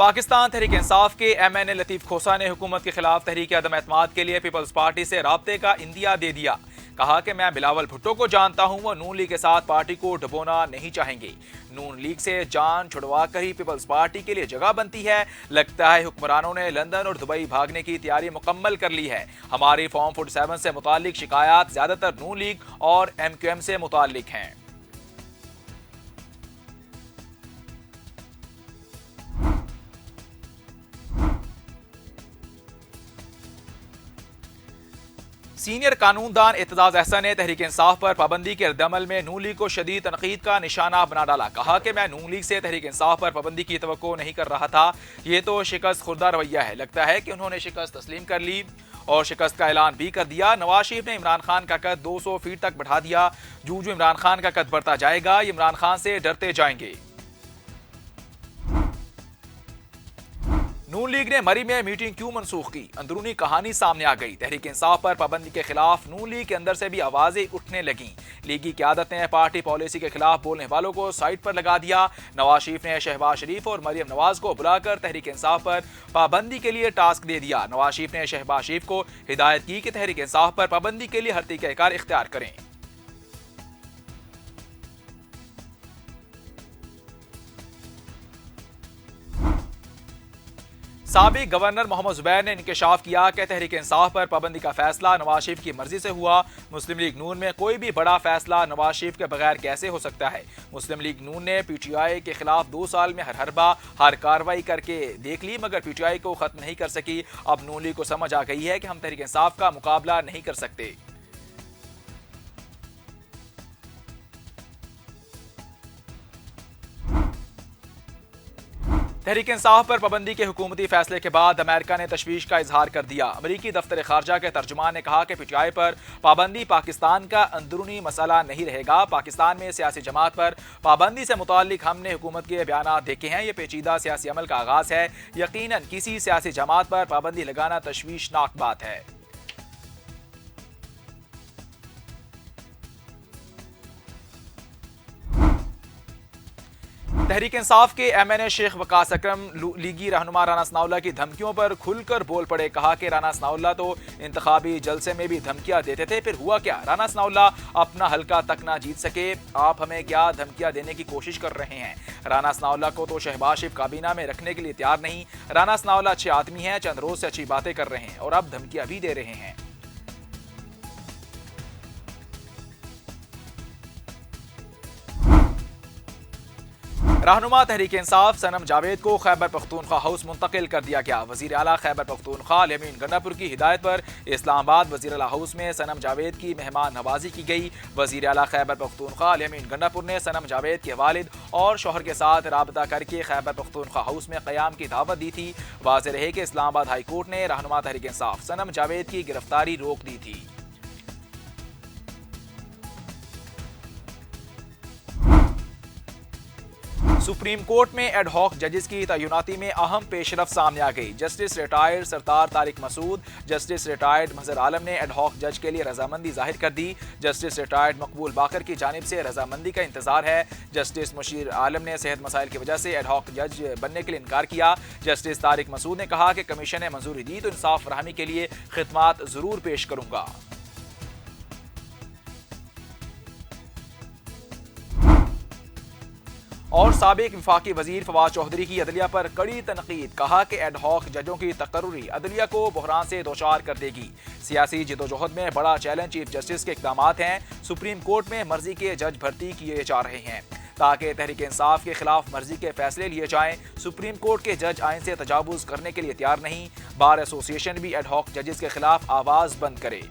पाकिस्तान तहरीक इंसाफ के MNA लतीफ खोसा ने हुकूमत के खिलाफ तहरीक अदम एतमाद के लिए पीपल्स पार्टी से राब्ते का इंदिया दे दिया। कहा कि मैं बिलावल भुट्टो को जानता हूं, वो नून लीग के साथ पार्टी को डुबोना नहीं चाहेंगे। नून लीग से जान छुड़वा कर ही पीपल्स पार्टी के लिए जगह बनती है। लगता है हुक्मरानों ने लंदन और दुबई भागने की तैयारी मुकम्मल कर ली है। हमारी फॉर्म 47 से मुतालिक शिकायत ज्यादातर नून लीग और MQM से मुतालिक हैं। सीनियर कानूनदान एतजाज अहसन ने तहरीक इंसाफ पर पाबंदी के रद्दअमल में नून लीग को शदीद तनकीद का निशाना बना डाला। कहा कि मैं नून लीग से तहरीक इंसाफ पर पाबंदी की तवक्को नहीं कर रहा था। ये तो शिकस्त खुर्दा रवैया है। लगता है कि उन्होंने शिकस्त तस्लीम कर ली और शिकस्त का ऐलान भी कर दिया। नवाज शरीफ ने इमरान खान का कद 200 फीट तक बढ़ा दिया। जूं जूं इमरान खान का कद बढ़ता जाएगा, ये इमरान खान से डरते जाएंगे। नून लीग ने मरी में मीटिंग क्यों मनसूख की? अंदरूनी कहानी सामने आ गई। तहरीक इंसाफ पर पाबंदी के खिलाफ नून लीग के अंदर से भी आवाजें उठने लगीं। लीगी क़यादत ने पार्टी पॉलिसी के खिलाफ बोलने वालों को साइड पर लगा दिया। नवाज शरीफ ने शहबाज शरीफ और मरियम नवाज को बुलाकर तहरीक इंसाफ पर पाबंदी के लिए टास्क दे दिया। नवाज शरीफ ने शहबाज शरीफ को हिदायत की कि तहरीक इंसाफ पर पाबंदी के लिए हर तरीक़ाकार इख्तियार करें। साबिक गवर्नर मोहम्मद जुबैर ने इंकशाफ किया कि तहरीक इंसाफ पर पाबंदी का फैसला नवाज शरीफ की मर्जी से हुआ। मुस्लिम लीग नून में कोई भी बड़ा फैसला नवाज शरीफ के बगैर कैसे हो सकता है? मुस्लिम लीग नून ने PTI के खिलाफ 2 साल में हर कार्रवाई करके देख ली, मगर PTI को खत्म नहीं कर सकी। अब नून लीग को समझ आ गई है कि हम तहरीक इंसाफ का मुकाबला नहीं कर सकते। तहरीक इंसाफ पर पाबंदी के हुकूमती फैसले के बाद अमेरिका ने तशवीश का इजहार कर दिया। अमरीकी दफ्तर खारजा के तर्जुमान ने कहा कि PTI पर पाबंदी पाकिस्तान का अंदरूनी मसला नहीं रहेगा। पाकिस्तान में सियासी जमात पर पाबंदी से मुतालिक हमने हुकूमत के बयानात देखे हैं। ये पेचीदा सियासी अमल का आगाज है। यकीनन किसी सियासी जमात पर पाबंदी लगाना तशवीशनाक बात है। तहरीक इंसाफ के MNA शेख वकास अकरम लीगी रहनुमा राना सनाउल्लाह की धमकियों पर खुलकर बोल पड़े। कहा कि राना सनाउल्लाह तो इंतखाबी जलसे में भी धमकियां देते थे, फिर हुआ क्या? राना सनाउल्लाह अपना हल्का तक ना जीत सके, आप हमें क्या धमकियां देने की कोशिश कर रहे हैं? राना सनाउल्लाह को तो शहबाज शरीफ काबीना में रखने के लिए तैयार नहीं। राना सनाउल्लाह अच्छे आदमी हैं, चंद रोज से अच्छी बातें कर रहे हैं और अब धमकियां भी दे रहे हैं। रहनुमा तहरीक इंसाफ सनम जावेद को खैबर पख्तूनख्वा हाउस मुंतकिल कर दिया गया। वजीर आला खैबर पख्तूनख्वा अल-अमीन गन्नापुर की हिदायत पर इस्लामाबाद वजीर आला हाउस में सनम जावेद की मेहमान नवाजी की गई। वजीर आला खैबर पख्तूनख्वा अल-अमीन गन्नापुर ने सनम जावेद के वालिद और शौहर के साथ राबता करके खैबर पख्तूनख्वा हाउस में क़याम की दावत दी थी। वाज़ेह रहे कि इस्लामाबाद हाई कोर्ट ने रहनुमा तहरीक इंसाफ सनम जावेद की गिरफ्तारी रोक दी थी। सुप्रीम कोर्ट में एडहॉक जजेस की तैनाती में अहम पेशरफ्त सामने आ गई। Justice retired Sardar Tariq Masood, justice retired Mazhar Alam ने एडहॉक जज के लिए रजामंदी जाहिर कर दी। जस्टिस रिटायर्ड मकबूल बाकर की जानिब से रजामंदी का इंतजार है। जस्टिस मुशीर आलम ने सेहत मसाइल की वजह से एडहॉक जज बनने के लिए इनकार किया। जस्टिस तारिक मसूद ने कहा कि कमीशन ने मंजूरी दी तो इंसाफ फराहमी के लिए खिदमात जरूर पेश करूंगा। और साबिक वफाकी वजीर फवाद चौधरी की अदलिया पर कड़ी तनकीद। कहा कि एडहॉक जजों की तकर्रुरी अदलिया को बहरान से दोचार कर देगी। सियासी जदोजहद में बड़ा चैलेंज चीफ जस्टिस के इक़दामात हैं। सुप्रीम कोर्ट में मर्जी के जज भर्ती किए जा रहे हैं ताकि तहरीक इंसाफ के खिलाफ मर्जी के फैसले लिए जाएं। सुप्रीम कोर्ट के जज आइन से तजावुज़ करने के लिए तैयार नहीं। बार एसोसिएशन भी एडहॉक जजेस के खिलाफ आवाज बंद करे।